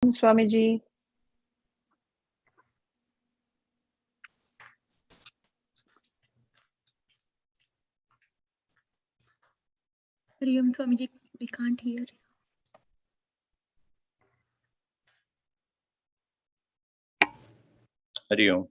Swamiji. Hari Om Swamiji, we can't hear. Hari Om.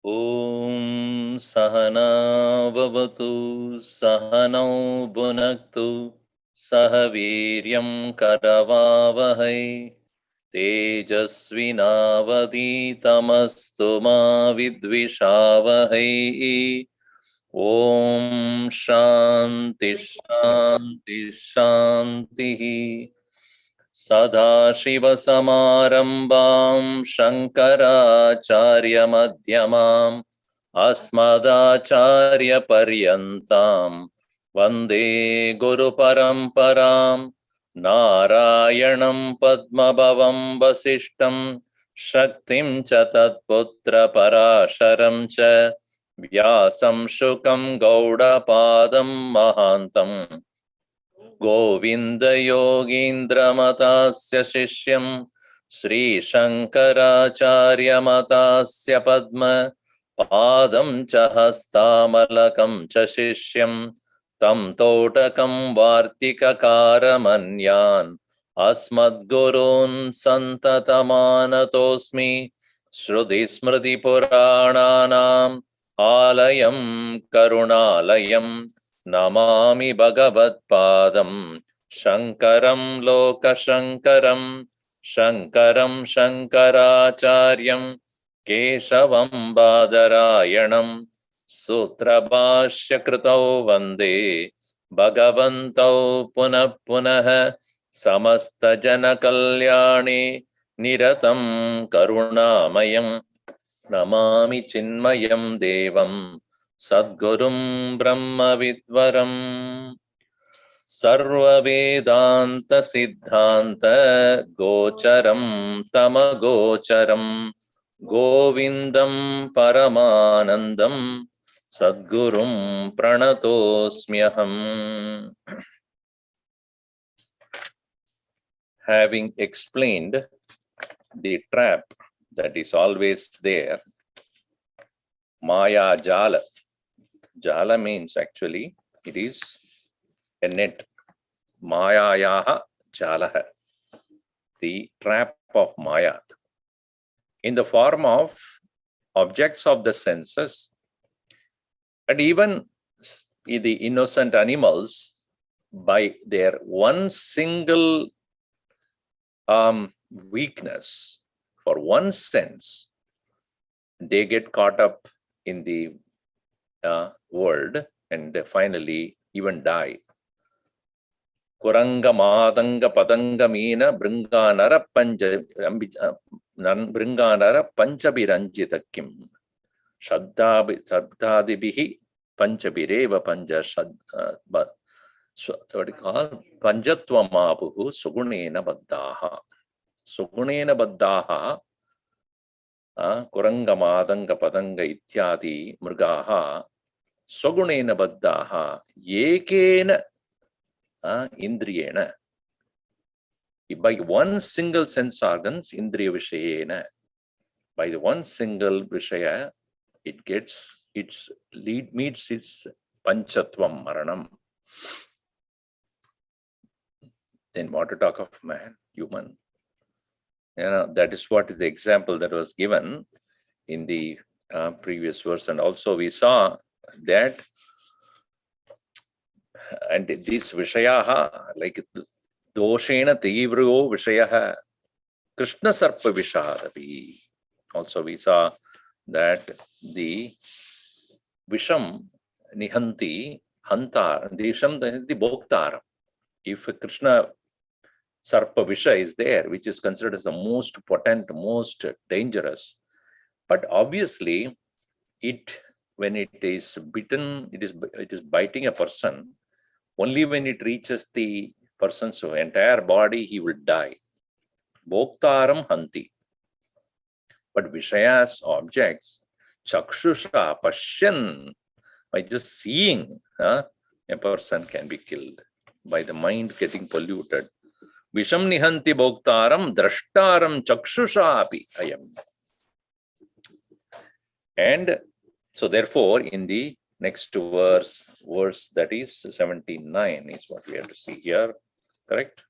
Om Sahana Bhavatu Sahanau Bhunaktu Sahaviryam Karavavahai Tejasvinavaditamastu ma vidvishavahai. Om Shanti Shanti Shanti. Sadashivasamarambam Shankaracharya Madhyamam Asmadacharya Paryantam Vande Guru Paramparam Narayanam Padmabhavam Vasishtam Shaktim cha Tatputra Parasharam cha Vyasam Shukam Gaudapadam Mahantam Govinda Yogindra Matasya Shishyam Sri Shankaracharya Matasya Padma Padam cha Hastamalakam cha Shishyam Tam Totakam Vartika Karamanyan Asmad Gurun Santatamanatosmi Shruti Smriti Purananam Alayam Karunalayam Namami Bhagavat Padam Shankaram Lokashankaram Shankaram Shankaracharyam Keshavam Badarayanam Sutrabhashya Kritau Vande Bhagavantau Punah Punah Samasta Jana Kalyani Niratam Karunamayam Namami Chinmayam Devam Sadgurum Brahma Vidvaram Sarva Vedanta Siddhanta Gocharam Tamagocharam Govindam Paramanandam Sadgurum Pranatosmyaham. Having explained the trap that is always there, Maya Jala. Jala means actually it is a net. Mayayaha Jalaha. The trap of Maya. In the form of objects of the senses, and even the innocent animals, by their one single weakness for one sense, they get caught up in the world and finally even die. Kuranga Madanga Padanga Meena Bringanara Panchabiranjitakim Shaddadibihi Panchabireva Panja what do you call Panjatva Mabuhu Sugunena Baddaha. Sugunena Baddaha Kuranga Madanga Padanga Ityadi Murgaha Sugunena Baddaha Yekena Indriyena. By one single sense organs, Indriya Vishayena, by the one single Vishaya, it gets its meets its panchatvam maranam. Then what to talk of man, human? That is what is the example that was given in the previous verse. And also we saw that, and these vishayaha, like doshena tivro vishayaha, Krishna sarpa vishadavi. Also we saw that the visham nihanti hantar, the visham nihanti bhoktar. If Krishna sarpa visha is there, which is considered as the most potent, most dangerous, but obviously when it is bitten, it is biting a person. Only when it reaches the person's entire body, he will die. Bhoktaram hanti. But Vishayas, objects, chakshusha, pashyan, by just seeing, a person can be killed by the mind getting polluted. Visham nihanti bhoktaram drashtaram chakshusha api ayam. And so therefore, in the next verse that is 79 is what we have to see here, correct?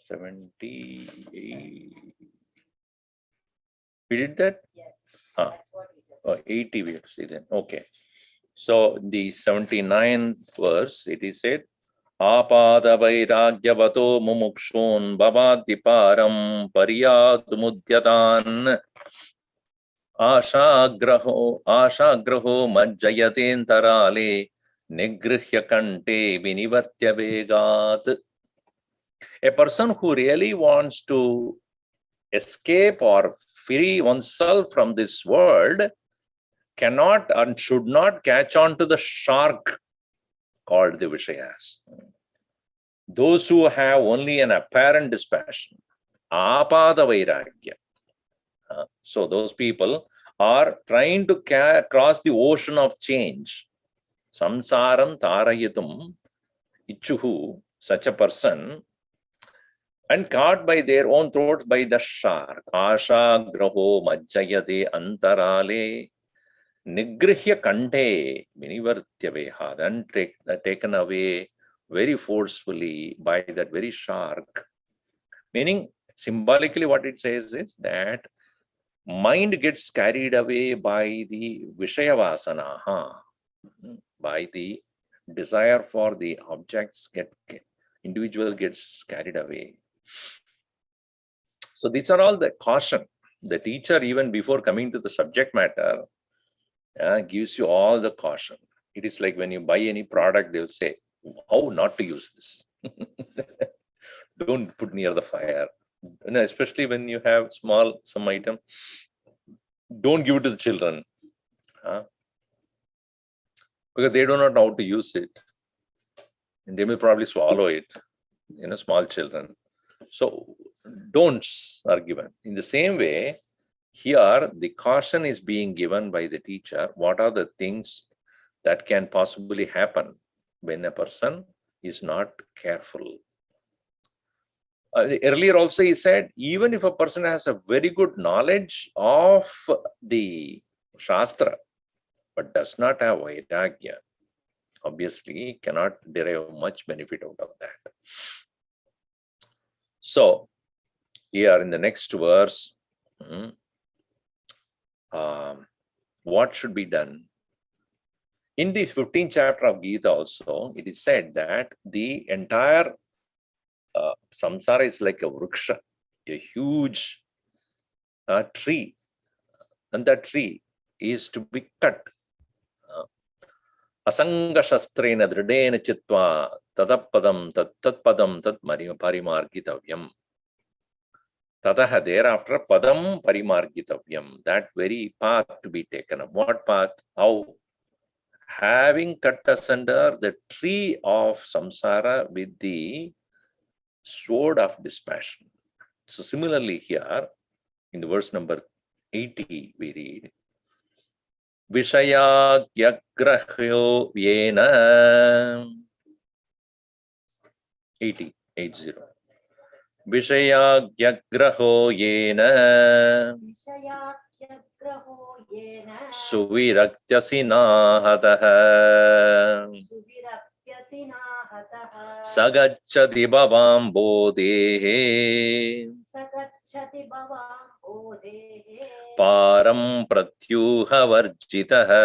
78. We did that? Yes. That's what 80 we have to see then. Okay. So the 79th verse, it is said, Apada vairagyavato mumukshon bhavadiparam pariyatumudyatan ashagraho majjayatentarale nigrihya kante vinivartya vegat. A person who really wants to escape or free oneself from this world cannot and should not catch on to the shark called the Vishayas. Those who have only an apparent dispassion, apada vairagya. So those people are trying to cross the ocean of change. Samsaram tarayatum ichuhu, such a person, and caught by their own throats by the shark. Asha graho majjayate antarale nigrihya kante vinivartyaveha, then taken away very forcefully by that very shark. Meaning, symbolically what it says is that mind gets carried away by the vishayavasana, by the desire for the objects, individual gets carried away. So these are all the caution. The teacher, even before coming to the subject matter, gives you all the caution. It is like when you buy any product, they will say, how not to use this. Don't put near the fire. Especially when you have some item, don't give it to the children. Because they do not know how to use it. And they may probably swallow it, small children. So don'ts are given. In the same way, here the caution is being given by the teacher. What are the things that can possibly happen when a person is not careful? Earlier also he said, even if a person has a very good knowledge of the Shastra, but does not have Vairagya, obviously cannot derive much benefit out of that. So, here in the next verse, what should be done? In the 15th chapter of Gita also, it is said that the entire samsara is like a vriksha, a huge tree, and that tree is to be cut. Asanga shastrena dridena chitva tadapadam tatpadam tat parimargitavyam. Tataha, thereafter padam parimargitavyam, that very path to be taken up. What path? How? Having cut asunder the tree of samsara with the sword of dispassion. So similarly here, in the verse number 80, we read, Vishayagyagrahyo yena 80. Vishayagyagraho yena Suviraktyasi nahataha sagacchati bhavam bodhehe param pratyuha varjitaha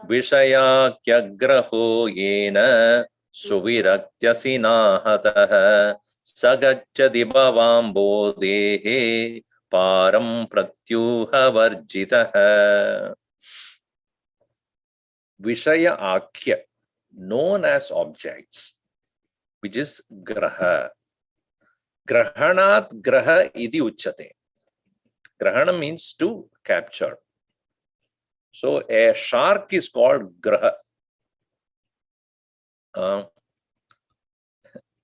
Vishayakyagraho yena suviraktyasi nahataha sagacchati bhavam bodhehe param pratyuha varjitaha. Vishaya Akhya, known as objects, which is graha. Grahanat graha idi uchate. Grahana means to capture. So a shark is called graha.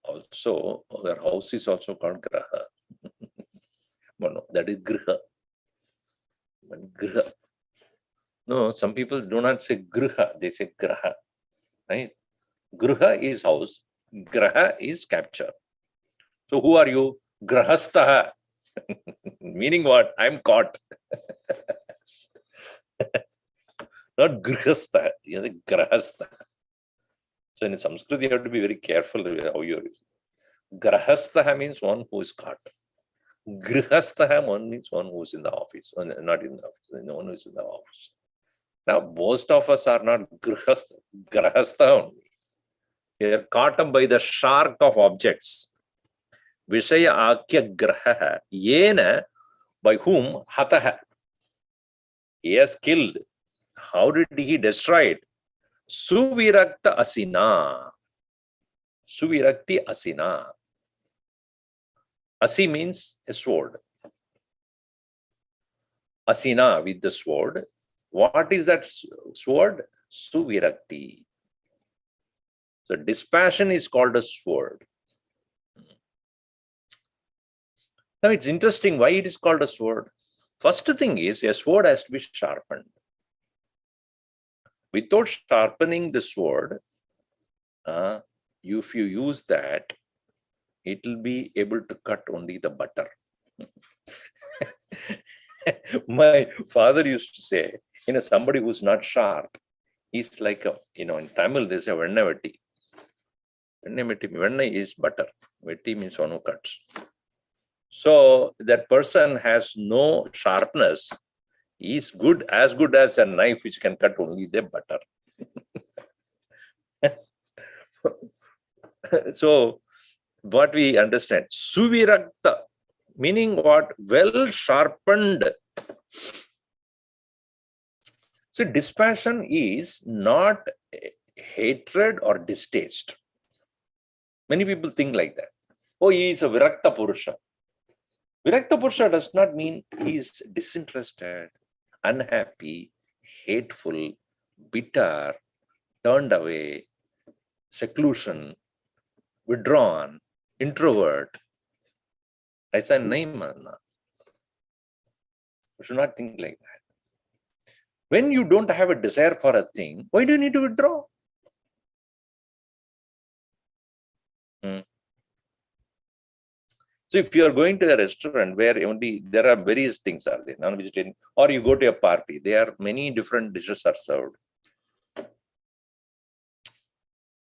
Also, their house is also called graha. But no, that is griha. But griha. No, some people do not say griha, they say graha. Right? Griha is house, graha is capture. So who are you? Grahastaha. Meaning what? I'm caught. Not grihastha. You say grahastha. So in Sanskrit, you have to be very careful how you're using. Grahastha means one who is caught. Grihastha one means one who is in the office. Not in the office, one who is in the office. Now, most of us are not grihastha, grahastha only. We are caught up by the shark of objects. Vishaya Akya Graha, Yena, by whom Hataha. He has killed. How did he destroy it? Suvirakta Asina. Suvirakti Asina. Asi means a sword. Asina with the sword. What is that sword? Suvirakti. So dispassion is called a sword. Now it's interesting why it is called a sword. First thing is a sword has to be sharpened. Without sharpening the sword, if you use that, it will be able to cut only the butter. My father used to say, somebody who's not sharp, he's like, in Tamil, there's a vennavati. Venna is butter. Vetti means one who cuts. So that person has no sharpness. Is as good as a knife which can cut only the butter. So what we understand, suvirakta, meaning what? Well sharpened. So dispassion is not hatred or distaste. Many people think like that. Oh, he is a virakta purusha. Virakta purusha does not mean he is disinterested, unhappy, hateful, bitter, turned away, seclusion, withdrawn, introvert. Aisa nahi manna. You should not think like that. When you don't have a desire for a thing, why do you need to withdraw? So if you are going to a restaurant where only there are various things are there, non-vegetarian, or you go to a party, there are many different dishes are served.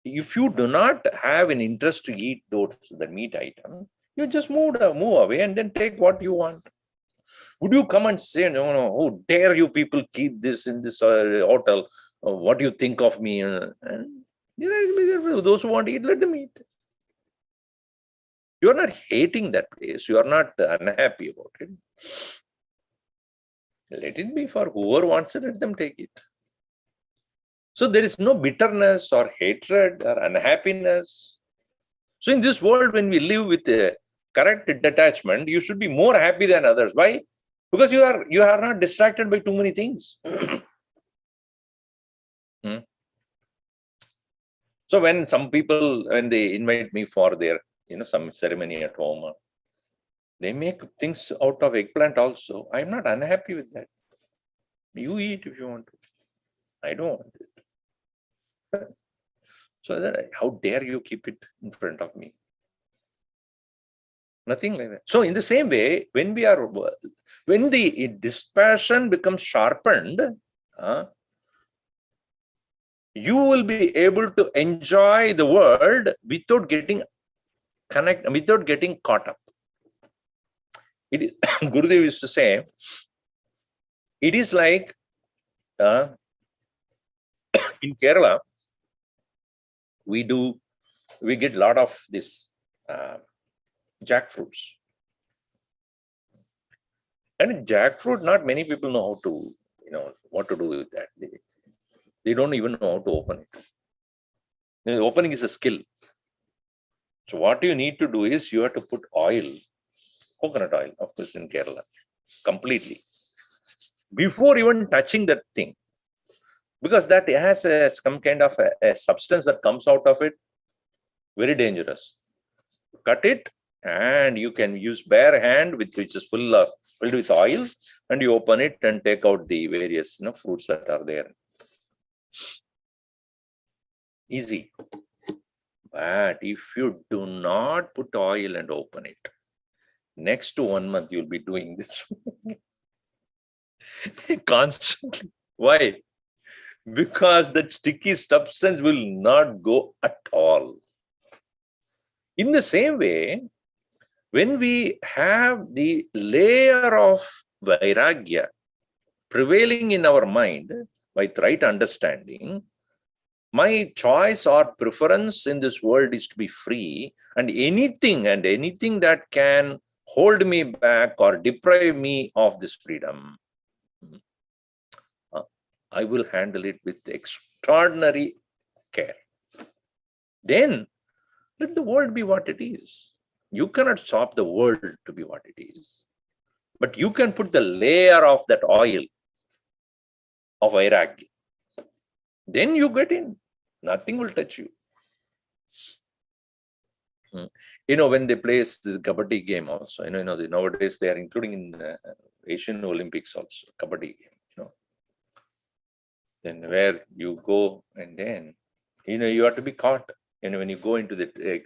If you do not have an interest to eat the meat item, you just move away and then take what you want. Would you come and say, no, oh, dare you people keep this in this hotel? What do you think of me? And those who want to eat, let them eat. You are not hating that place. You are not unhappy about it. Let it be for whoever wants it, let them take it. So there is no bitterness or hatred or unhappiness. So in this world, when we live with a correct detachment, you should be more happy than others. Why? Because you are not distracted by too many things. So when some people, when they invite me for their, some ceremony at home, they make things out of eggplant also. I'm not unhappy with that. You eat if you want to. I don't want it. So how dare you keep it in front of me? Nothing like that. So in the same way, when the dispassion becomes sharpened, you will be able to enjoy the world without getting caught up. Gurudev used to say, it is like in Kerala, we get a lot of this jackfruits. And jackfruit, not many people know how to, what to do with that. They don't even know how to open it. The opening is a skill. So what you need to do is you have to put oil, coconut oil, of course, in Kerala, completely, before even touching that thing. Because that has some kind of a substance that comes out of it, very dangerous. Cut it, and you can use bare hand which is filled with oil, and you open it and take out the various fruits that are there. Easy. But if you do not put oil and open it, next to 1 month you'll be doing this constantly. Why? Because that sticky substance will not go at all. In the same way, when we have the layer of vairagya prevailing in our mind by right understanding, my choice or preference in this world is to be free, and anything that can hold me back or deprive me of this freedom, I will handle it with extraordinary care. Then let the world be what it is. You cannot stop the world to be what it is. But you can put the layer of that oil of vairagya. Then you get in. Nothing will touch you. When they play this kabaddi game also, nowadays they are including in the Asian Olympics also, kabaddi game, Then where you go and then, you have to be caught. When you go into the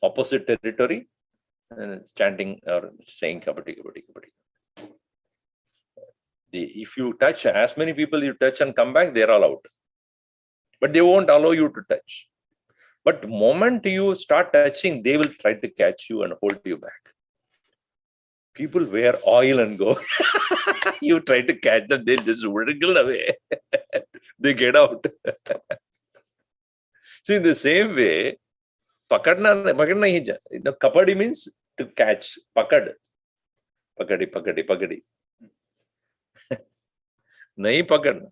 opposite territory, and chanting or saying kabaddi, kabaddi, kabaddi. If you touch, as many people you touch and come back, they're all out. But they won't allow you to touch. But the moment you start touching, they will try to catch you and hold you back. People wear oil and go. You try to catch them, they'll just wriggle away. They get out. So in the same way, pakadna kabaddi means to catch. Pakadi. Nahi pakadna.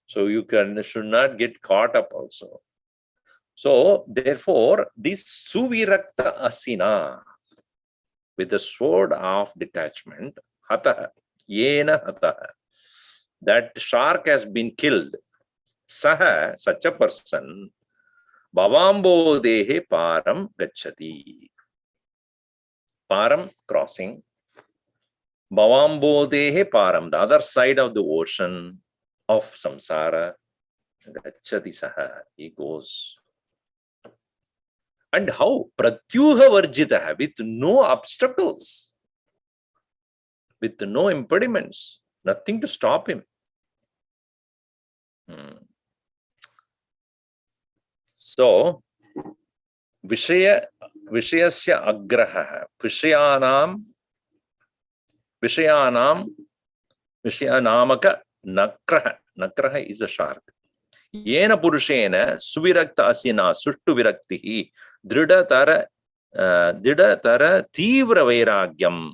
So you should not get caught up also. So therefore, this suvirakta asina, with the sword of detachment, hataha, yena hataha, that shark has been killed. Saha, such a person, bhavambo dehe param gacchati. Param, crossing. Bhavambo dehe param, the other side of the ocean of samsara, gacchati saha, he goes. And how? Pratyuha varjitaha, with no obstacles, with no impediments, nothing to stop him. So, vishayasya agraha, vishayanamaka nakraha is a shark. Yena purushena suvirakta asina sushtu viraktihi dridhatara tivra vairagyam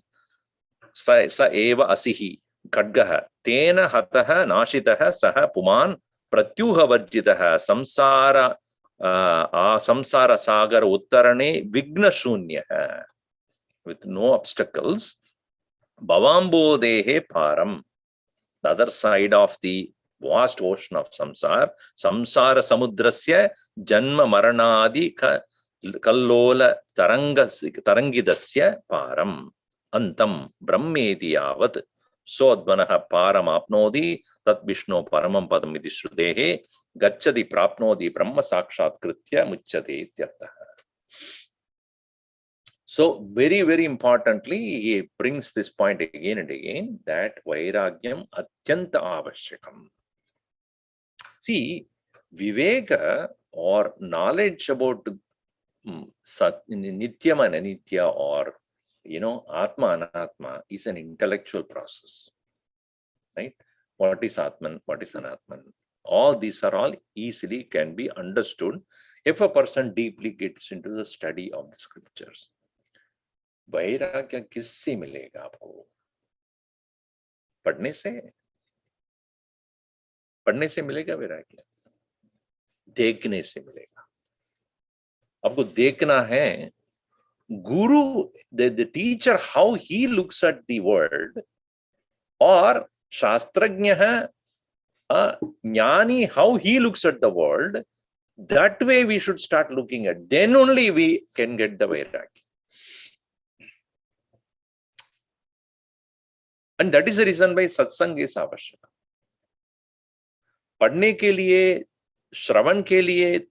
sa eva asihi kadgaha tena hataha nashitaha saha puman pratyuha varjitaha samsara sagar uttarane vigna shunyaha, with no obstacles. Bhavambo dehe param, the other side of the vast ocean of samsara samudrasya janma maranadi kallola tarangidasya param antam brahmeti yavat sodvanaha param apnodi tat vishnu paramam padam iti shrutehe gacchati prapnodi brahma sakshat kritya muchyate ityartha. So very, very importantly, he brings this point again and again that Vairagyam Atyanta Avashyakam. See, Viveka or knowledge about Nityam and Anitya or Atma Anatma is an intellectual process. Right? What is Atman? What is Anatman? All these are all easily can be understood if a person deeply gets into the study of the scriptures. वैराग्य किससे मिलेगा आपको? पढ़ने से मिलेगा वैराग्य, देखने से मिलेगा। आपको देखना है Guru, the teacher, how he looks at the world, or Shastrajna, Jnani, how he looks at the world. That way we should start looking at. Then only we can get the Vairagya. And that is the reason why satsang is avashyaka. Padne ke liye, shravan ke liye,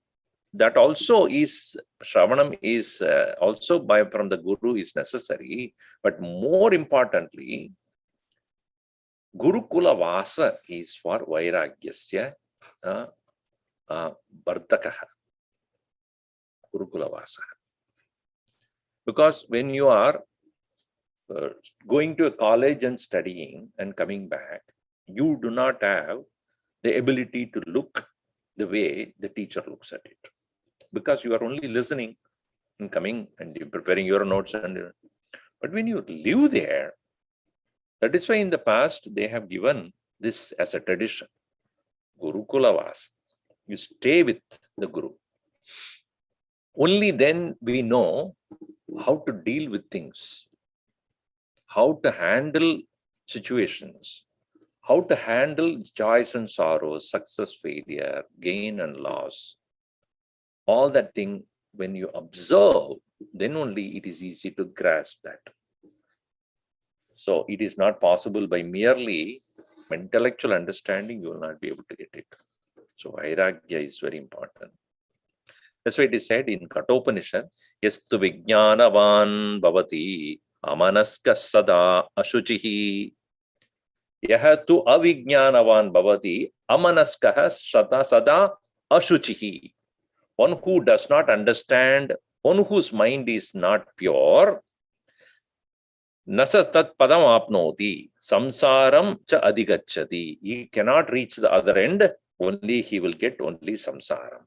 that also is, shravanam is also from the Guru is necessary. But more importantly, Gurukula Vasa is for Vairagyasya Vardakaha. Gurukula Vasa. Because when you are going to a college and studying and coming back, you do not have the ability to look the way the teacher looks at it. Because you are only listening and coming and preparing your notes. But when you live there, that is why in the past they have given this as a tradition. Gurukula Vasa. You stay with the Guru. Only then we know how to deal with things, how to handle situations, how to handle joys and sorrows, success, failure, gain and loss. All that thing, when you observe, then only it is easy to grasp that. So it is not possible by merely intellectual understanding, you will not be able to get it. So Vairagya is very important. That's why it is said in Kathopanishad, Yastu Vijnanavan Bhavati Amanaska Sada Ashuchihi. Yahatu Avijnanavan Bhavati Amanaskaha Sada Ashuchihi. One who does not understand, one whose mind is not pure, Nasastat Padam Apnoti, Samsaram Cha Adhigachati. He cannot reach the other end, only he will get only samsaram.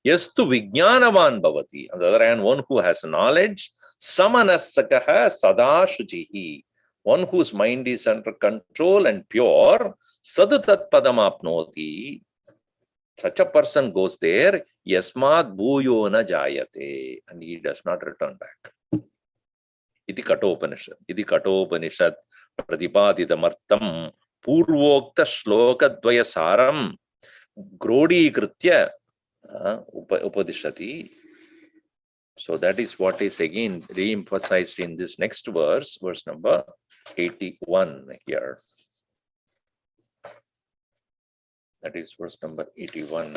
Yastu Vijnanavan Bhavati. On the other hand, one who has knowledge, Samanasakaha Sada Shuchihi. One whose mind is under control and pure, Sadutat Padam Apnoti. Such a person goes there, Yasmat Bhuyo Na Jayate, and he does not return back. Iti Kathopanishad. Iti Kathopanishad Pratipadidamartam Purvokta Shloka Dvaya Saram Grodi Kritya Upadishati. So that is what is again re-emphasized in this next verse, verse number 81 here. That is verse number 81.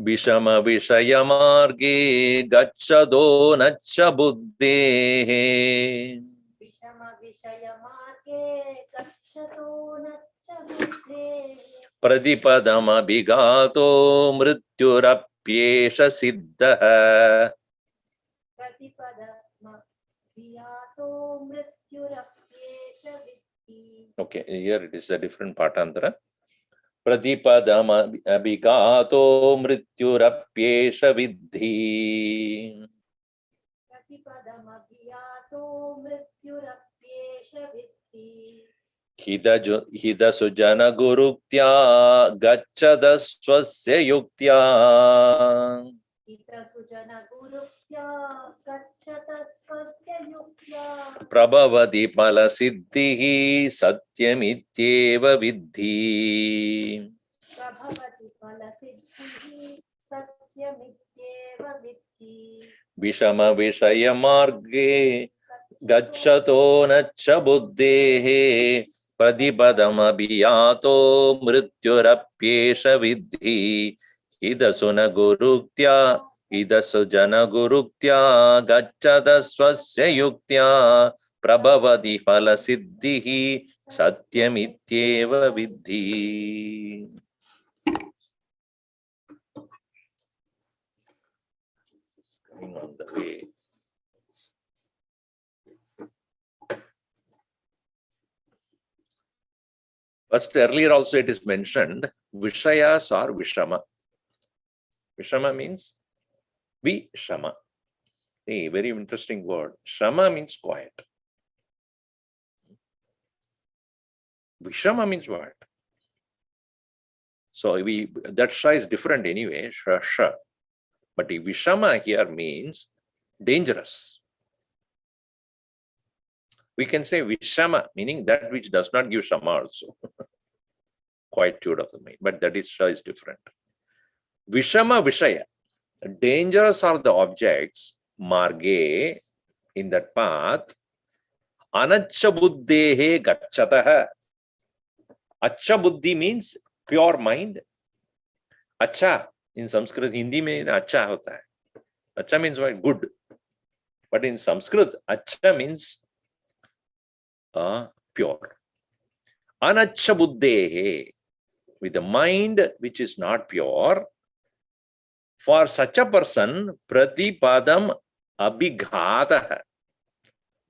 Vishama Vishayamarge Gachado Nacha Buddhe. Vishama Vishayamarge Gachado Nacha Buddhe. Pradipadama Bigato Mrityurapyesha Siddha. Pradipadama Bigato Mrityurapyesha Viddhi. Okay, here it is a different patantara. Pradipadama Bigato Mrityurapyesha Viddhi. Pradipadama Bigato Mrityurapyesha Viddhi. Hida Sujana Guruktya Gachada Swasya Yuktya. Hida Sujana Guruktya Gachada Swasya Yuktya. Prabhavati Pala Siddhihi Satyamityeva Viddhi. Prabhavati Pala Siddhihi Satyamityeva Viddhi. Vishama Vishaya Marge Gachato Nacha Buddhehe pradibadamabhiyato mrityurapyesha vidhi idasuna guruktya idasujana guruktya gacchada swasya yuktya prabhavati phala siddhihi satyamityeva vidhi. Coming on the way. First, earlier also it is mentioned, Vishayas are Vishama. Vishama means Vishama. A very interesting word. Shama means quiet. Vishama means what? So that sha is different anyway, sha. But the Vishama here means dangerous. We can say Vishama, meaning that which does not give Shama also. Quietude of the mind. But that is sha is different. Vishama Vishaya. Dangerous are the objects, marge, in that path. Anacha buddhehe gacchataha. Acha buddhi means pure mind. Acha in Sanskrit, Hindi mein acha hota hai. Acha means what? Good. But in Sanskrit, acha means pure. Anacha buddhehe, with the mind which is not pure. For such a person, pratipadam abhighata.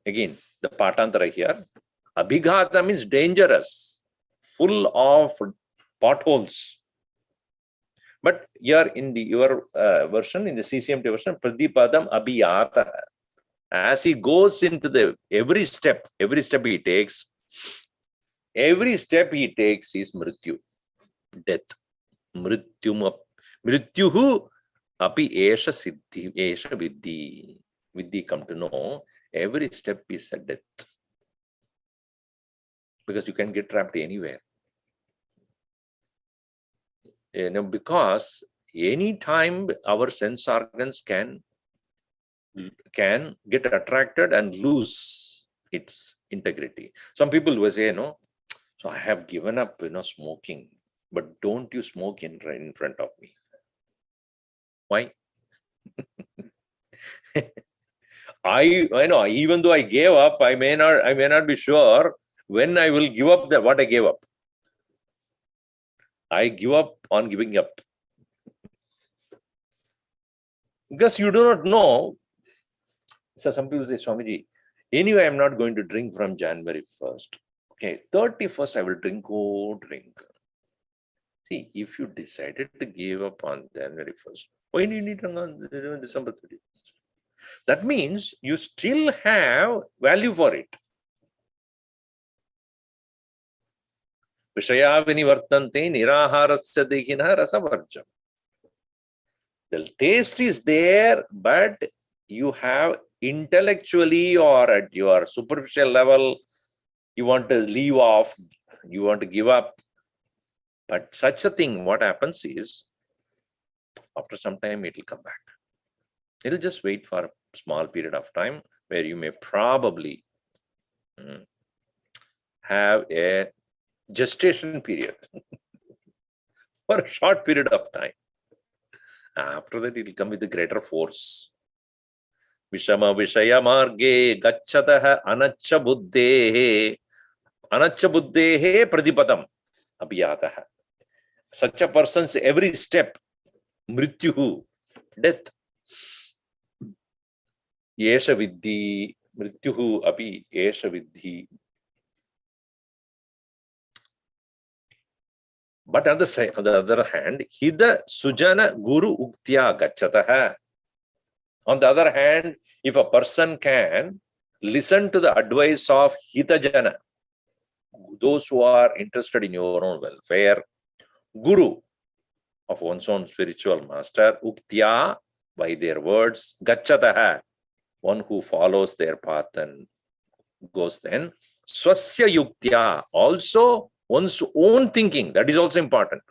Again, the patantara here. Abhighata means dangerous, full of potholes. But here in your version, in the CCMT version, pratipadam abhiyata. As he goes into the every step he takes, is mrityu, death. Mrityuhu api esha siddhi, esha vidhi. Vidhi, come to know, every step is a death. Because you can get trapped anywhere. Because any time our sense organs can get attracted and lose its integrity. Some people will say, no, so I have given up, smoking, but don't you smoke in front of me. Why? I know, even though I gave up, I may not be sure when I will give up what I gave up. I give up on giving up. Because you do not know. So some people say, Swamiji, anyway, I'm not going to drink from January 1st. Okay, 31st, I will drink. See, if you decided to give up on January 1st, why do you need to on December 31st? That means you still have value for it. Vishaya vinivartante niraharasya dekhinah rasavarjam. The taste is there, but you have intellectually or at your superficial level, you want to leave off, you want to give up. But such a thing, what happens is, after some time, it will come back. It will just wait for a small period of time where you may probably have a gestation period for a short period of time. After that, it will come with a greater force. Vishama Vishaya Marge Gacchataha Anacha Buddhehe Pradipadam Abhiyataha. Such a person's every step, Mrityuhu, death. Yesha Vidhi, Mrityuhu Api Yesha Vidhi. But on the other hand, Hida Sujana Guru Uktya Gacchataha. On the other hand, if a person can listen to the advice of Hitajana, those who are interested in your own welfare, Guru of one's own spiritual master, Uktya, by their words, Gacchataha, one who follows their path and goes then, Swasya Yuktya, also one's own thinking, that is also important.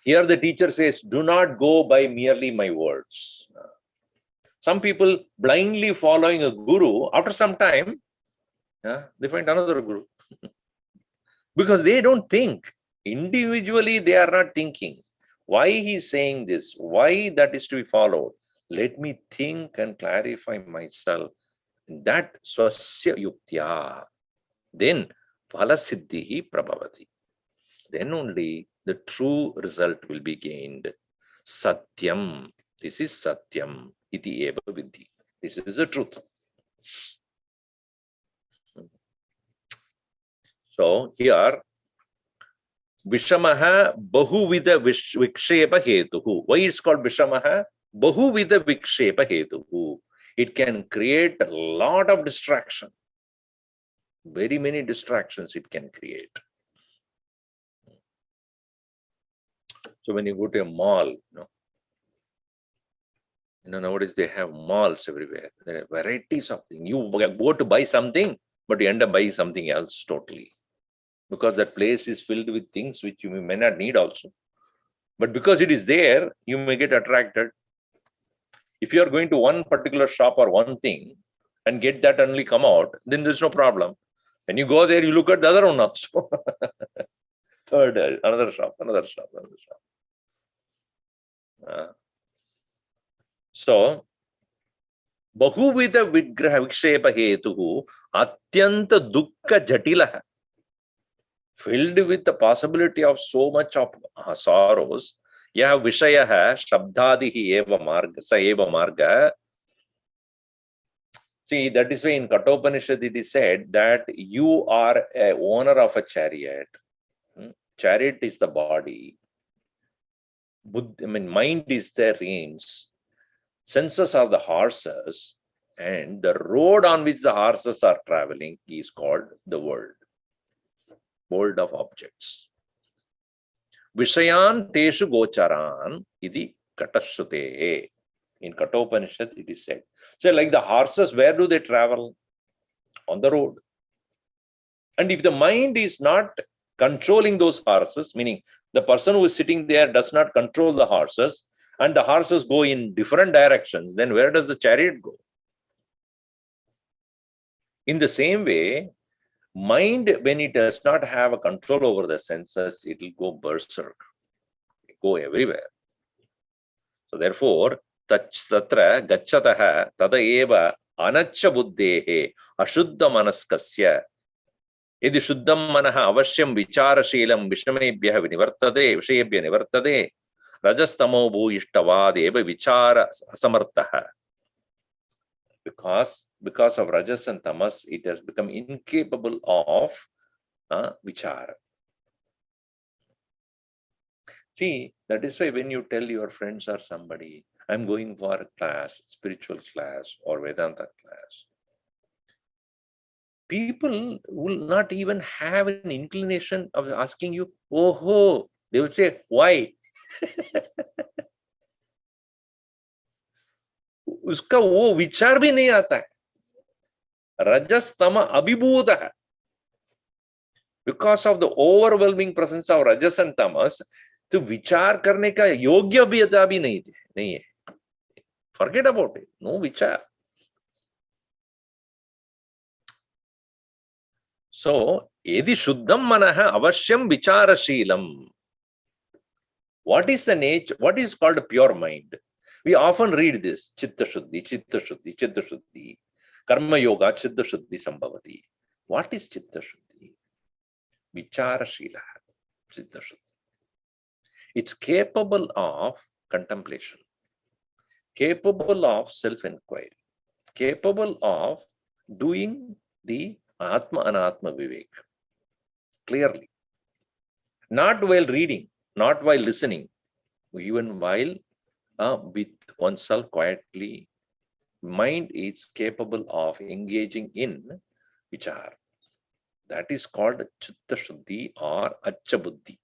Here the teacher says, do not go by merely my words. Some people blindly following a guru, after some time, they find another guru. Because they don't think. Individually, they are not thinking. Why he's saying this? Why that is to be followed? Let me think and clarify myself. That swasya yuktya. Then phala siddhi prabhavati. Then only the true result will be gained. Satyam. This is Satyam. Iti eva vidhi. This is the truth. So here, Vishamaha Bahuvida Vikshepa Hetuhu. Why it's called Vishamaha? Bahuvida Vikshepa Hetuhu. It can create a lot of distraction. Very many distractions it can create. So when you go to a mall, nowadays they have malls everywhere. There are varieties of things. You go to buy something, but you end up buying something else totally. Because that place is filled with things which you may not need also. But because it is there, you may get attracted. If you are going to one particular shop or one thing and get that only come out, then there's no problem. When you go there, you look at the other one also. Third, another shop, another shop, another shop. So, Bahuvida Vigraha Vikshepa Hetuhu Atyanta Dukkha Jatilaha. Filled with the possibility of so much of sorrows, Yaha Vishayaha Shabdadihi Eva Marga, Sa Eva Marga. See, that is why in Kathopanishad it is said that you are a owner of a chariot. Chariot is the body. Mind is the reins. Senses are the horses. And the road on which the horses are traveling is called the world. World of objects. Vishayan teshu gocharan idi katashute. In Kathopanishad it is said. So like the horses, where do they travel? On the road. And if the mind is not controlling those horses, meaning the person who is sitting there does not control the horses, and the horses go in different directions, then where does the chariot go? In the same way, mind, when it does not have a control over the senses, it will go berserk, go everywhere. So therefore, tatra gacchataha tada eva anaccha buddhehe ashuddha manaskasya yadi shuddham manaha avashyam vicharashilam vishamebhyah vinivartade vishayebhyah nivartade rajastamo bhuishtavad eva vichara asamartaha. Because of rajas and tamas, it has become incapable of vichara. See, that is why when you tell your friends or somebody, I'm going for a class, spiritual class or Vedanta class, people will not even have an inclination of asking you, oh, they will say, why? उसका वो विचार भी नहीं आता है. रजस्तम अभिभूत है. Because of the overwhelming presence of rajas and tamas, तो विचार करने का योग्यता भी नहीं है. Forget about it. No vichar. So, yadi shuddham manaha avashyam vicharashilam. What is the nature? What is called a pure mind? We often read this. Chitta shuddhi, chitta shuddhi, chitta shuddhi. Karma yoga, chitta shuddhi sambhavati. What is chitta shuddhi? Vicharashila. Chitta shuddhi. It's capable of contemplation, capable of self-inquiry, capable of doing the Atma Anatma Vivek clearly. Not while reading, not while listening, even while with oneself quietly, mind is capable of engaging in vichar. That is called chitta shuddhi or accha buddhi.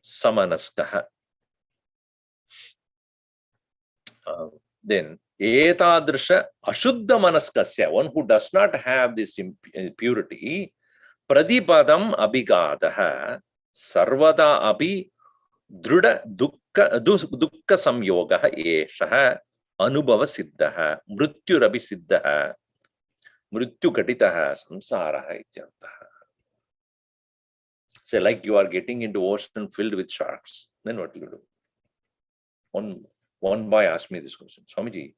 Samanastaha. Then etadrisha ashuddha manaskasya, one who does not have this purity, pradipadam abhigadaha sarvada abhi druda dukkha samyogaha eshaha anubhava siddhaha mrityurabi siddhaha mrityu gatitaha samsaraha ityarthaha. Say, like you are getting into ocean filled with sharks, then what will you do? One boy asked me this question, Swamiji,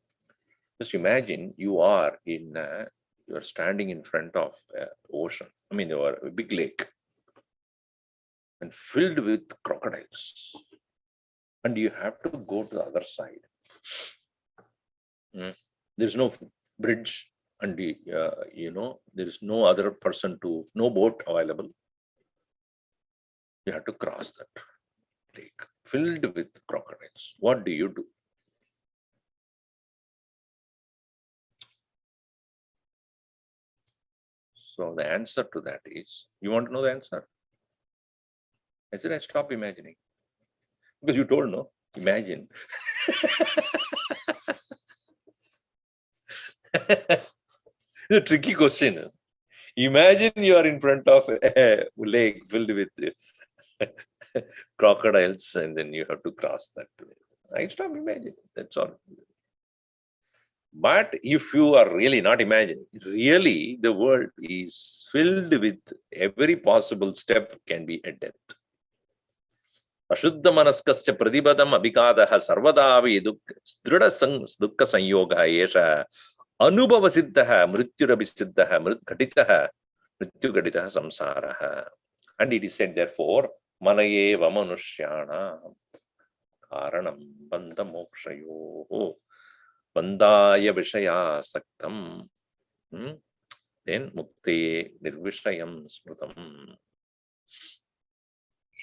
just imagine you are standing in front of ocean. I mean, you are a big lake and filled with crocodiles, and you have to go to the other side. There's no bridge, and there is no other person no boat available. You have to cross that lake filled with crocodiles. What do you do? So the answer to that is, you want to know the answer? I said, I stop imagining. Because you told, no? Imagine. It's a tricky question. Imagine you are in front of a lake filled with crocodiles, and then you have to cross that. I stop imagining. That's all. But if you are really not imagining, really the world is filled with every possible step can be a death. Ashuddha manaskasya pradibadam abhikadaha sarvadavi drida dukkha sanyoga esha anubhava siddhaha mrityurabhisiddhaha mritghaditaha mrityughaditaha samsaraha. And it is said, therefore, manayeva manushyana karanam bandha mokshayo bandaya vishaya saktam then mukte nirvishayam smrutam.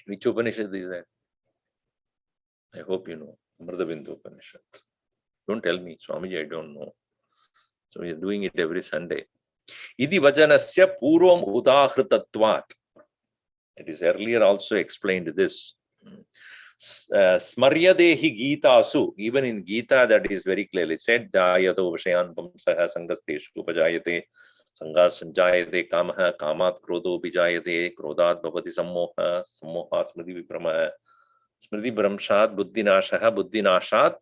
Which Upanishad is that? I hope you know. Amrita Upanishad. Don't tell me, Swamiji, I don't know. So we are doing it every Sunday. Idi vajanasya purvam udahritatvat. It is earlier also explained this. Smaryadehi Gitasu. Even in Gita, that is very clearly said. Jayato vishayan pamsaha sangasteshu upajayate. Sangas sanjayate kamaha kamat krodho bijayate krodhat bhavati sammoha sammoha smriti vipramaha smriti bramshat buddhinashaha buddhinashat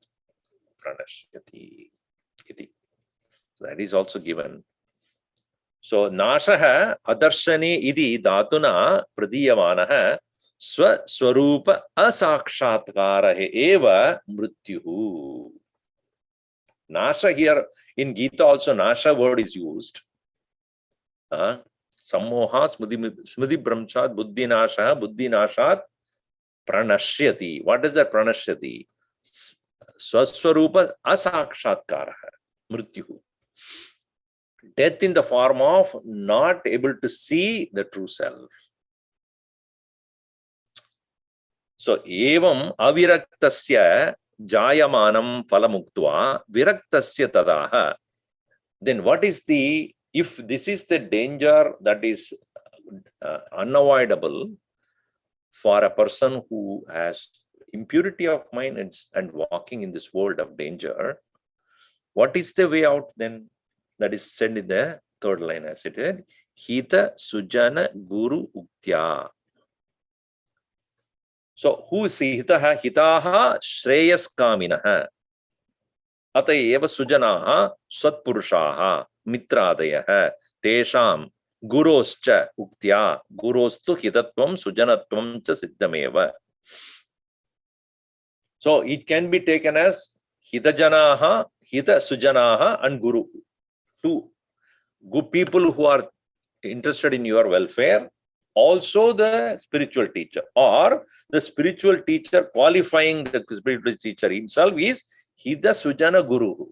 pranashyati iti. So that is also given. So nashaha adarshane idi dhatuna pradiyamanaha swaswarupa asakshatkarahe eva mrityuhu. Nasha here in Gita also nasha word is used. Sammoha smriti brahmchat buddhinashat pranashyati. What is that pranashyati? Swaswarupa asakshatkaraha mrityuhu. Death in the form of not able to see the true self. So evam aviraktasya jayamanam phalamuktva viraktasya tadaha. Then what is if this is the danger that is unavoidable for a person who has impurity of mind and walking in this world of danger, what is the way out then? That is said in the third line as it is, Hita Sujana Guru Uktya. So who is Hitaha? Hitaha Shreyas Kaminaha. Atayeva Sujanaha Satpurushaha Mitradayaha Tesham Guroscha Uktya Gurostu Hitatvam Sujanatvam cha Siddhameva. So it can be taken as Hitajanaha, Hita Sujanaha and Guru. Two good people who are interested in your welfare, also the spiritual teacher, or the spiritual teacher qualifying the spiritual teacher himself is Hita Sujana Guru.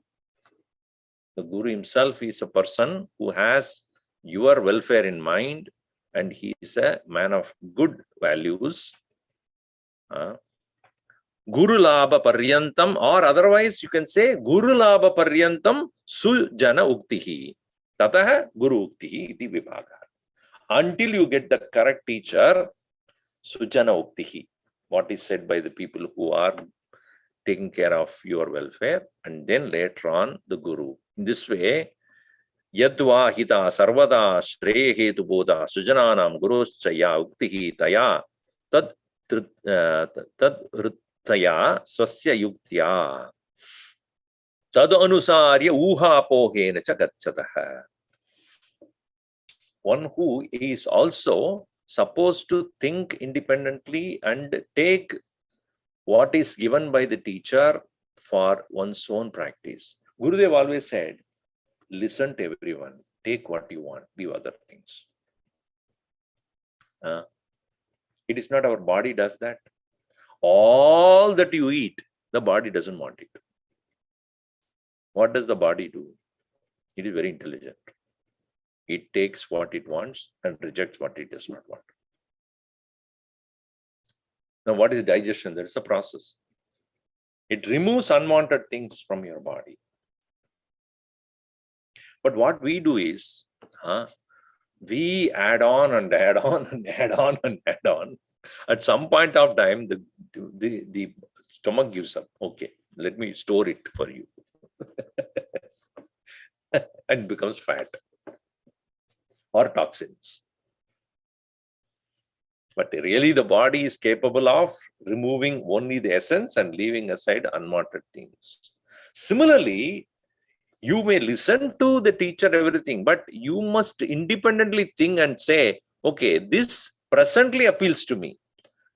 The Guru himself is a person who has your welfare in mind, and he is a man of good values. Guru Labha Paryantam, or otherwise you can say Guru Labha Paryantam Sujana Uktihi. Tataha Guru Uktihi iti vibhaga. Until you get the correct teacher, Sujana Uktihi, what is said by the people who are taking care of your welfare, and then later on the Guru. In this way, Yadva Hita Sarvada Shreya Hetu Bodha Sujananam Guruschaya Uktihi Taya Tad Taya Swasya Yuktya Tad Anusarya Uha Pohena Chagachataha. One who is also supposed to think independently and take what is given by the teacher for one's own practice. Gurudev always said, listen to everyone, take what you want, leave other things. It is not our body does that. All that you eat, the body doesn't want it. What does the body do? It is very intelligent. It takes what it wants and rejects what it does not want. Now, what is digestion? There is a process. It removes unwanted things from your body. But what we do is, we add on and add on and add on and add on. At some point of time, the stomach gives up. Okay, let me store it for you. And becomes fat or toxins. But really the body is capable of removing only the essence and leaving aside unwanted things. Similarly, you may listen to the teacher, everything, but you must independently think and say, okay, this presently appeals to me.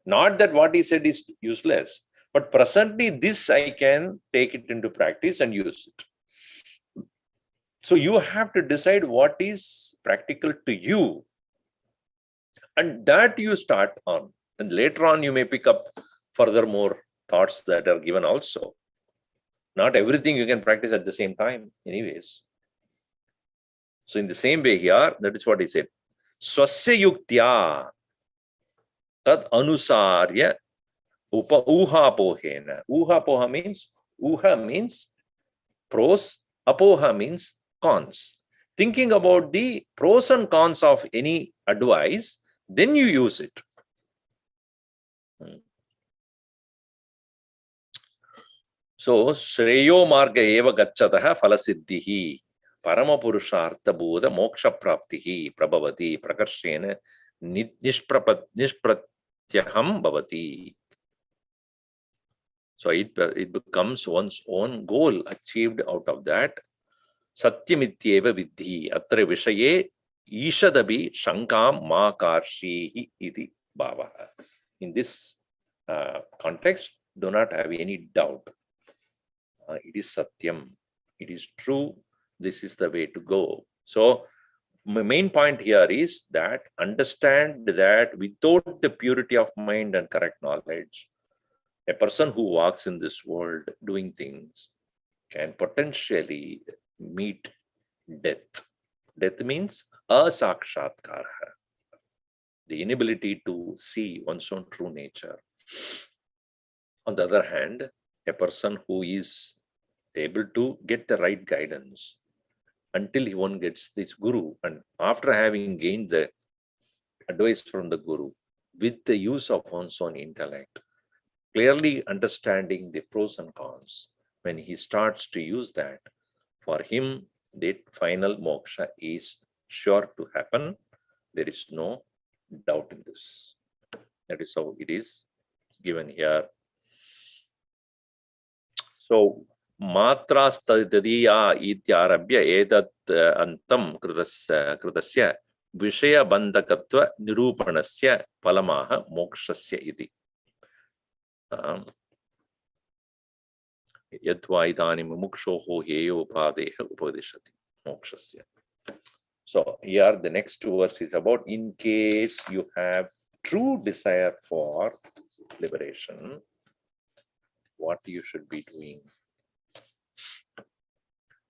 Not that what he said is useless, but presently this I can take it into practice and use it. So you have to decide what is practical to you. And that you start on. And later on, you may pick up furthermore thoughts that are given also. Not everything you can practice at the same time, anyways. So in the same way here, that is what he said. Swasya yuktya tad anusarya upa uha pohena. Uha poha means pros, apoha means cons. Thinking about the pros and cons of any advice, then you use it. So, Shreyo marga eva gacchataha phalasiddhihi parama purushartha bodha moksha praptihi prabhavati prakarshena nishpratyaham bhavati. So, it becomes one's own goal achieved out of that. Satyamityeva vidhi atra vishaye Ishadabi shankam ma karshihi iti bhavaha. In this context, do not have any doubt. It is satyam. It is true. This is the way to go. So, my main point here is that understand that without the purity of mind and correct knowledge, a person who walks in this world doing things can potentially meet death. Death means asakshatkara, the inability to see one's own true nature. On the other hand, a person who is able to get the right guidance until one gets this guru, and after having gained the advice from the guru with the use of one's own intellect, clearly understanding the pros and cons, when he starts to use that, for him, the final moksha is sure to happen. There is no doubt in this. That is how it is given here. So, matras tadiya ityarabhya edat antam kritasya vishaya bandhakatva nirupanasya palamaha mokshasya iti. Yadva idani mumukshoho heyo upadeha upadishati mokshasya. So here the next verse is about in case you have true desire for liberation, what you should be doing.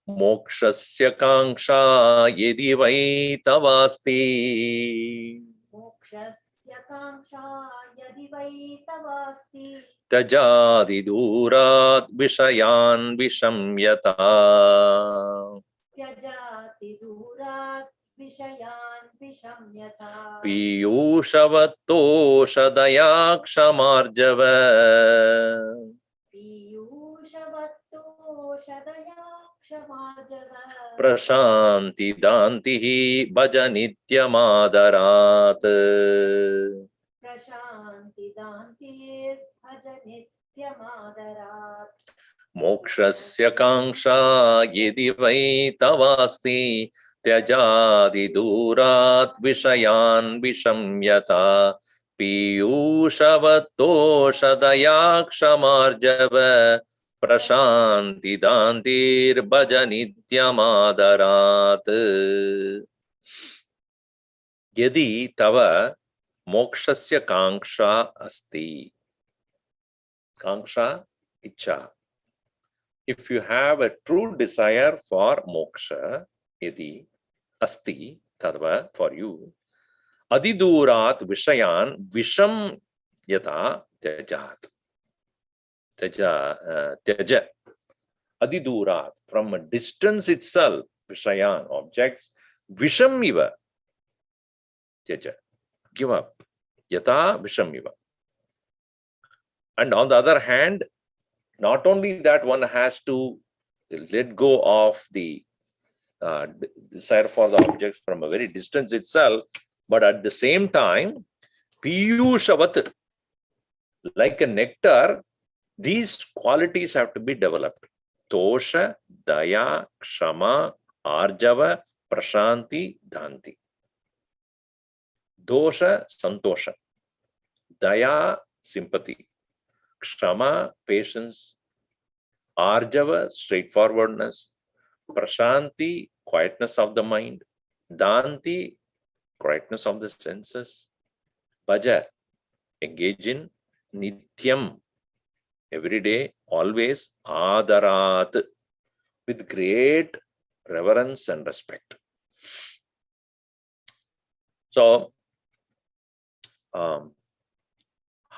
Mokshasya kanksha yedi vai tavasti. Mokshasya kanksha yadi vai tavasti. Tajadi durat vishayan vishamyata. Tyajati durat vishayan vishamyata. Piyushavatto shadaya kshamarjava. Piyushavatto shadaya kshamarjava. Prashanti dantihi bhajanitya-madarat. Prashanti dantir bhajanitya-madarat. Mokshasya kanksha yedi vai tavasti त्यजादि दूरात् विषयान् विशम्यता पीयूषवत्तोषधया क्षमार्जव प्रशान्ति दान्तिर्भज नित्यमादरात् यदि तव मोक्षस्य कांक्षा अस्ति कांक्षा इच्छा if you have a true desire for moksha yadi asti tadva for you adidurat vishayan visham yata tyajat tyaja adidurat from a distance itself vishayan objects visham iva tyaja give up yata visham iva. And on the other hand, not only that, one has to let go of the desire for the objects from a very distance itself, but at the same time, piyushavat, like a nectar, these qualities have to be developed. Tosha, daya, kshama, arjava, prashanti, dhanti. Dosha, santosha. Daya, sympathy. Kshama, patience. Arjava, straightforwardness. Prashanti, quietness of the mind. Dhanti, quietness of the senses. Bhaja, engage in. Nityam, every day, always. Adarat, with great reverence and respect. So, hado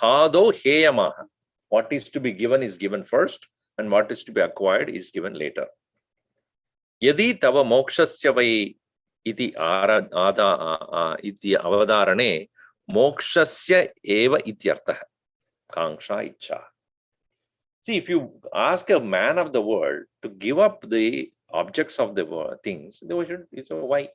heyamaha. What is to be given is given first, and what is to be acquired is given later. Yadi tava mokshasya vai iti iti avadarane mokshasya eva ityartha kangsha icha. See, if you ask a man of the world to give up the objects of the world, things, they should, it's a why?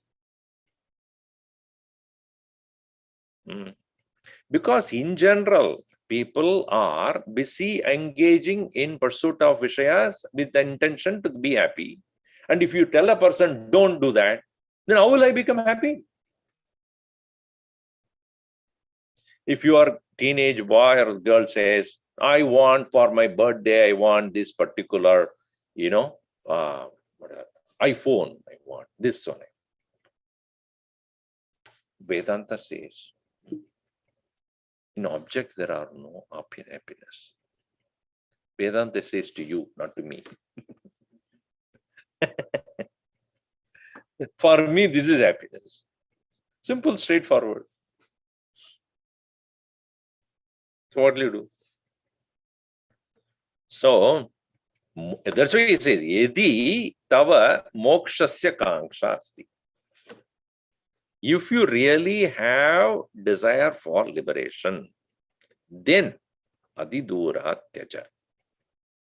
Because in general, people are busy engaging in pursuit of vishayas with the intention to be happy. And if you tell a person, don't do that, then how will I become happy? If your teenage boy or girl says, I want for my birthday, I want this particular, iPhone, I want this one. Vedanta says, in objects, there are no happiness. Vedanta says to you, not to me. For me, this is happiness. Simple, straightforward. So what will you do? So, that's why he says, Yedi tava mokshasya kangsha asti. If you really have desire for liberation, then adidura tyaja.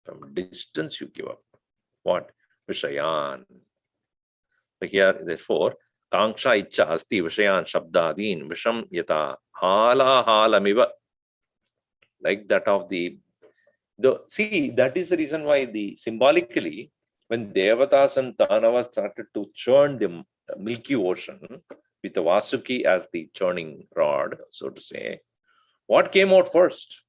From distance you give up. What? Vishayan. So here, therefore, kangsha icha asti vishayan shabdadin visham yata hala halamiva. Like that of see, that is the reason why symbolically, when Devatas and Danavas started to churn the Milky Ocean with the Vasuki as the churning rod, so to say, what came out first?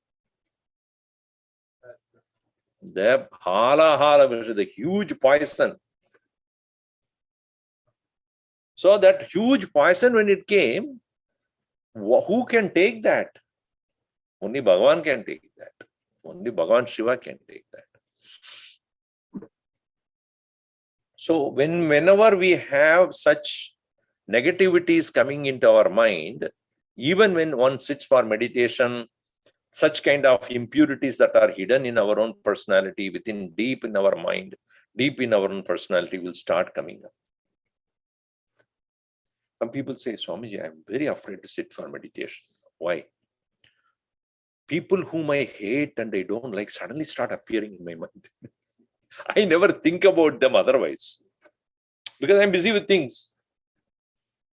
The hala, the huge poison. So that huge poison, when it came, who can take that? Only Bhagavan can take that. Only Bhagavan Shiva can take that. So whenever we have such negativities coming into our mind, even when one sits for meditation, such kind of impurities that are hidden in our own personality, deep in our mind, deep in our own personality will start coming up. Some people say, Swamiji, I'm very afraid to sit for meditation. Why? People whom I hate and I don't like suddenly start appearing in my mind. I never think about them otherwise because I'm busy with things.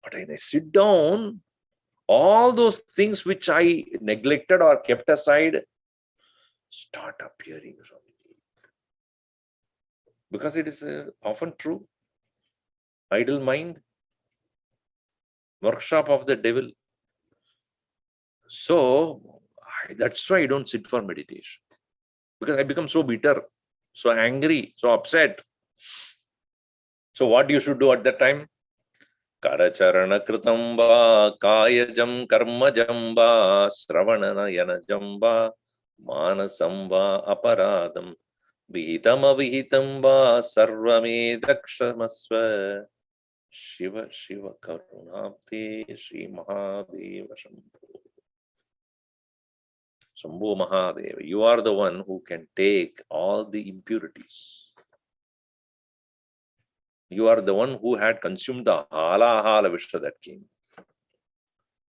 But when I sit down, all those things which I neglected or kept aside start appearing. Because it is often true. idle mind, workshop of the devil. So that's why I don't sit for meditation, because I become so bitter, so angry, so upset. So what you should do at that time? Karacharana kritamba, kayajam karmajamba, sravanana yanajamba, manasamba aparadam, vihitam avihitam sarvame dakshamasva. Shiva Shiva Karunapte Sri Mahadeva Shambhu. Shambhu Mahadeva, you are the one who can take all the impurities. You are the one who had consumed the hala hala vishta that came.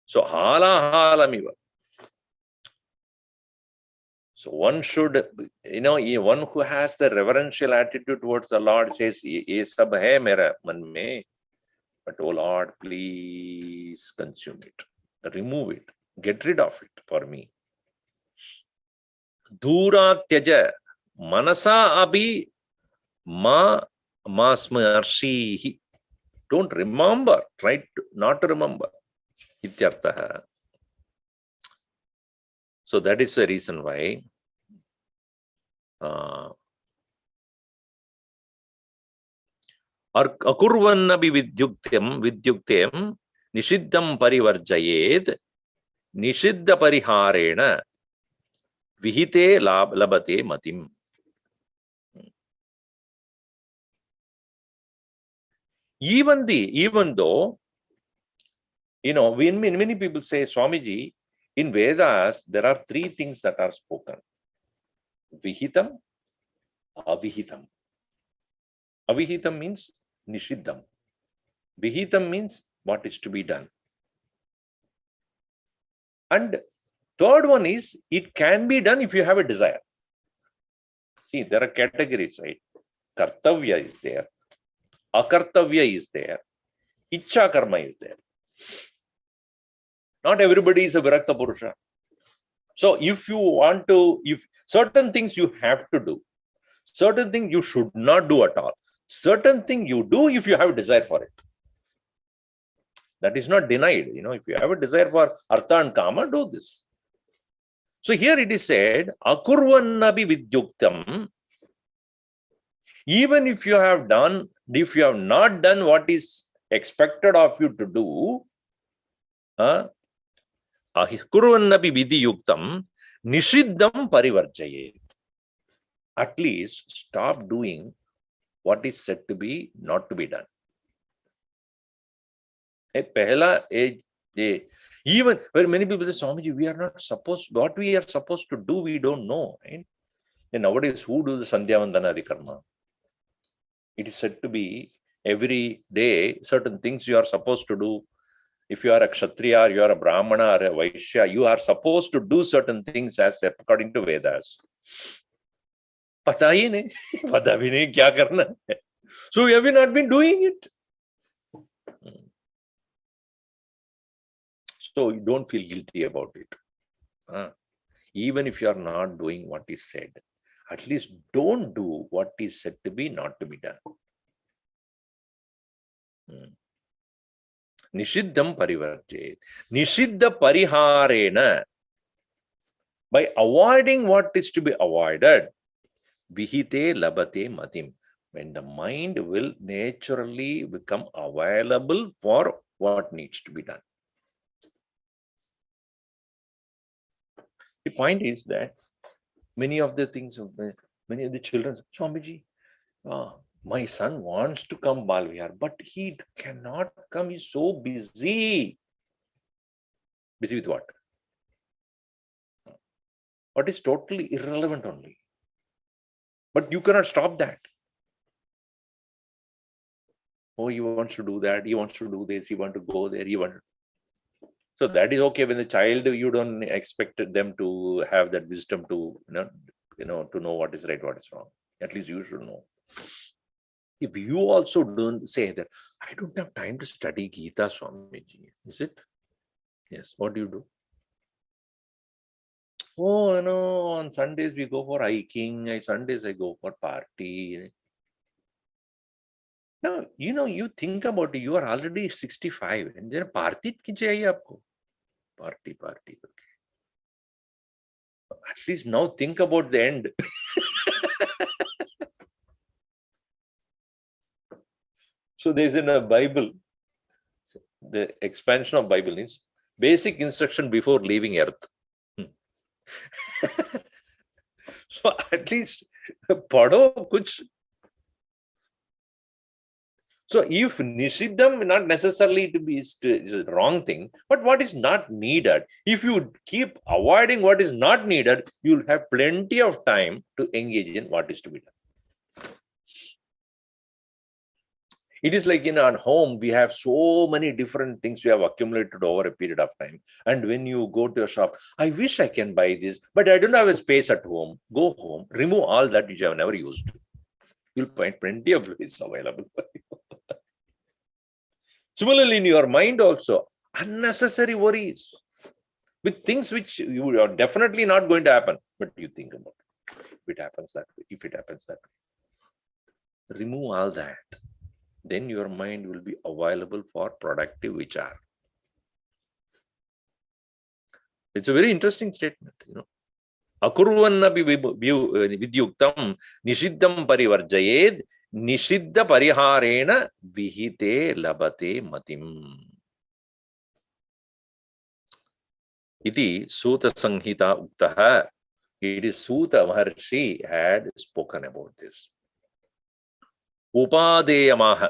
So hala hala miva. So one should, one who has the reverential attitude towards the Lord says, "Ye sab hai mera man mein, but oh Lord, please consume it, remove it, get rid of it for me." Dura tyaja manasa abhi ma masmarshi. Don't remember, try not to remember. Ityartha. So that is the reason why akurvannabi vidyuktem nishiddam parivarjayed nishiddha pariharena vihite labate matim. Even though, when many people say, Swamiji, in Vedas, there are three things that are spoken. Vihitam, avihitam. Avihitam means nishiddham. Vihitam means what is to be done. And third one is, it can be done if you have a desire. See, there are categories, right? Kartavya is there. Akartavya is there. Ichcha karma is there. Not everybody is a Virakta Purusha. So if you want to, if certain things you have to do, certain things you should not do at all, certain thing you do if you have a desire for it. That is not denied. If you have a desire for Artha and Kama, do this. So here it is said, Akurvannabi vidyuktam. Even if you have not done what is expected of you to do, Kurvannapi vidiyuktam nishiddham parivarjayet. At least stop doing what is said to be not to be done. Even when many people say, Swamiji, we are not supposed, what we are supposed to do, we don't know. Right? And nowadays, who do the Sandhya Vandana karma? It is said to be every day, certain things you are supposed to do. If you are a Kshatriya, or you are a Brahmana or a Vaishya, you are supposed to do certain things as according to Vedas. Pata hi nahi, pata bhi nahi kya karna hai. So we have not been doing it. So you don't feel guilty about it. Even if you are not doing what is said, at least don't do what is said to be not to be done. Nishiddham parivarjayet. Nishiddha pariharena. By avoiding what is to be avoided, vihite labate matim. When the mind will naturally become available for what needs to be done. The point is that many of the things, many of the children, Swamiji, my son wants to come Balvihar, but he cannot come. He's so busy. Busy with what? What is totally irrelevant only. But you cannot stop that. Oh, he wants to do that. He wants to do this. He wants to go there. So that is okay. When the child, you don't expect them to have that wisdom to, to know what is right, what is wrong. At least you should know. If you also don't say that, I don't have time to study Gita, Swamiji, is it? Yes. What do you do? Oh, on Sundays we go for hiking. Sundays I go for party. Now, you think about it, you are already 65 and then party ki chahiye aapko. Party. Okay. At least now think about the end. So there's in a Bible, the expansion of Bible is basic instruction before leaving earth. So at least padho kuch. So if nishiddham, not necessarily to be is a wrong thing, but what is not needed. If you keep avoiding what is not needed, you'll have plenty of time to engage in what is to be done. It is like in our home, we have so many different things we have accumulated over a period of time. And when you go to a shop, I wish I can buy this, but I don't have a space at home. Go home, remove all that which you have never used. You'll find plenty of ways available for you. Similarly, in your mind also, unnecessary worries with things which you are definitely not going to happen, but you think about it. If it happens that way, remove all that. Then your mind will be available for productive vichar. It's a very interesting statement, Akurvannapi vidyuktam nishiddham parivarjayed nishiddha pariharena vihite labate matim. Iti Suta Sanghita Uktaha. It is Suta Maharshi had spoken about this. Upadeyamaha.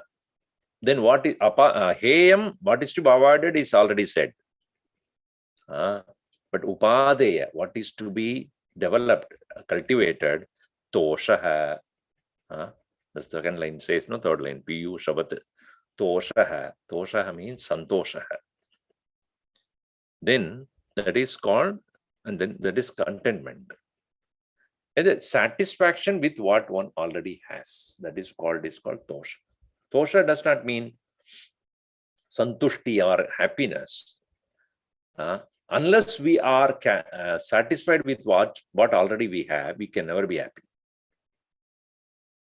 Then what is heyam, what is to be avoided is already said. But upadeya, what is to be developed, cultivated, toshaha. The second line says, no, third line, piyu shabat. Toshaha. Toshaha means santoshaha. Then that is called, and then that is contentment. And the satisfaction with what one already has. That is called tosha. Tosha does not mean santushti or happiness. Unless we are satisfied with what already we have, we can never be happy.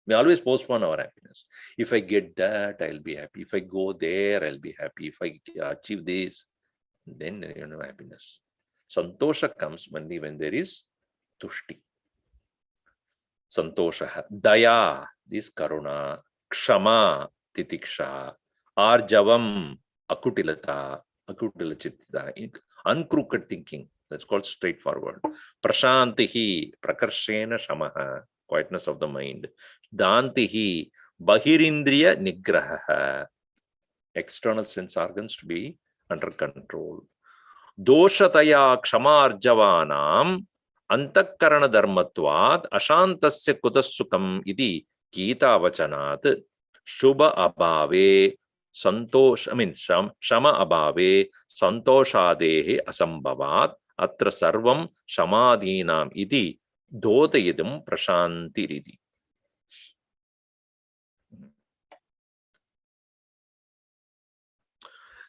We always postpone our happiness. If I get that, I'll be happy. If I go there, I'll be happy. If I achieve this, then happiness. Santosha comes only when there is tushti. Santosha. Daya, this karuna. Kshama, titiksha. Arjavam, akutilata, akutilachitta. Uncrooked thinking. That's called straightforward. Prashantihi, prakarshena shamaha. Quietness of the mind. Dantihi, bahirindriya nigraha. External sense organs to be under control. Doshataya kshamarjavanam antakarana dharmatvat ashantasya kutasukam iti Gita vachanat shubha abhave shama abhave santoshadehe asambhavat atra sarvam shamadhinam iti dodayidam prashantiriti.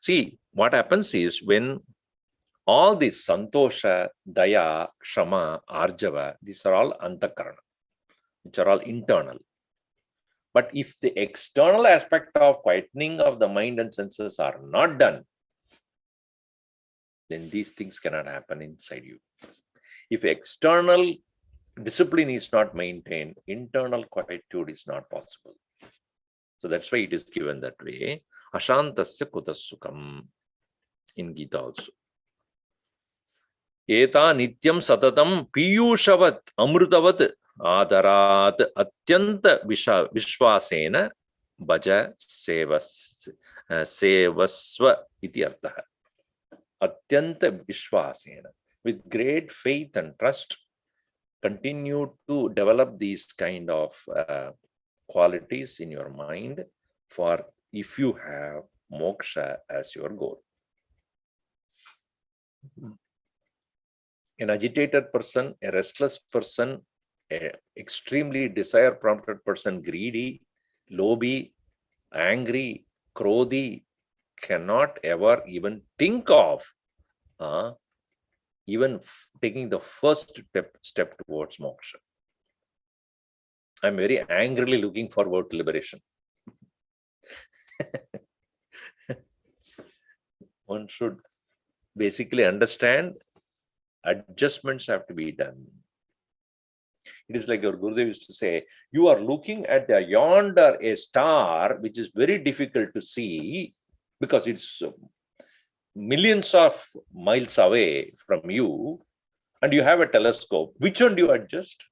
See, what happens is when all these santosha, daya, shama, arjava, these are all antakarana, which are all internal. But if the external aspect of quietening of the mind and senses are not done, then these things cannot happen inside you. If external discipline is not maintained, internal quietude is not possible. So that's why it is given that way. Ashantasya kutasukam in Gita also. Eta nityam satatam piyushavat amrutavat Adarat atyanta vishwasena bhaja sevasva iti artha. Atyanta vishwasena. With great faith and trust, continue to develop these kind of qualities in your mind for if you have moksha as your goal. An agitated person, a restless person, an extremely desire-prompted person, greedy, lobby, angry, krodhi, cannot ever even think of even taking the first step towards moksha. I'm very angrily looking forward to liberation. One should basically understand adjustments have to be done. It is like your Gurudev used to say, you are looking at the yonder a star, which is very difficult to see because it's millions of miles away from you, and you have a telescope. Which one do you adjust?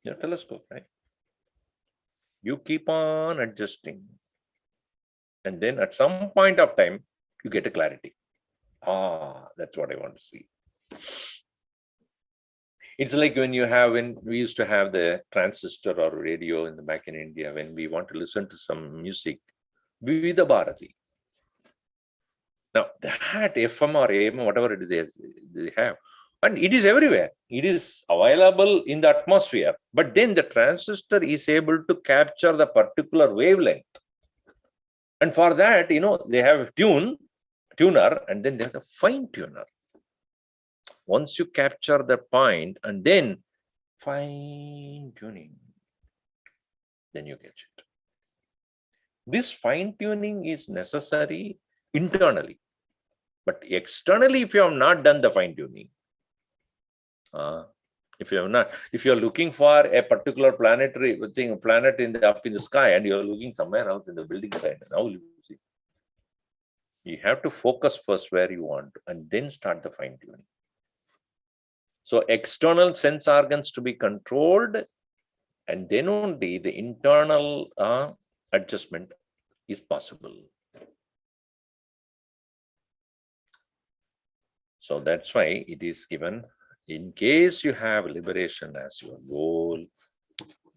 Your telescope, right? You keep on adjusting. And then at some point of time, you get a clarity. That's what I want to see. It's like when we used to have the transistor or radio in the back in India, when we want to listen to some music, Vivida Bharati. Now that FM or AM, whatever it is they have, and it is everywhere. It is available in the atmosphere. But then the transistor is able to capture the particular wavelength. And for that, they have a tuner, and then there's a fine tuner. Once you capture the point and then fine tuning, then you get it. This fine tuning is necessary internally, but externally, if you have not done the fine tuning, if you're looking for a particular planet up in the sky, and you're looking somewhere else in the building side, how will you see? You have to focus first where you want, and then start the fine tuning. So external sense organs to be controlled, and then only the internal adjustment is possible. So that's why it is given, in case you have liberation as your goal,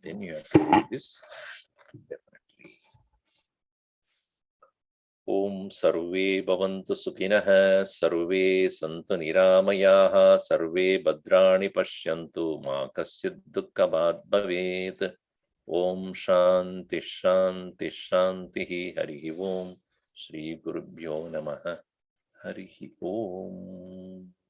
then you have to do this definitely. Om sarve bhavantu sukhinah, sarve santu niramayaha, sarve bhadrani pashyantu, ma kasyid dukkhabhat bhavet. Om shanti shanti shanti. Harihi Om. Shri Gurubhyo Namaha. Harihi Om.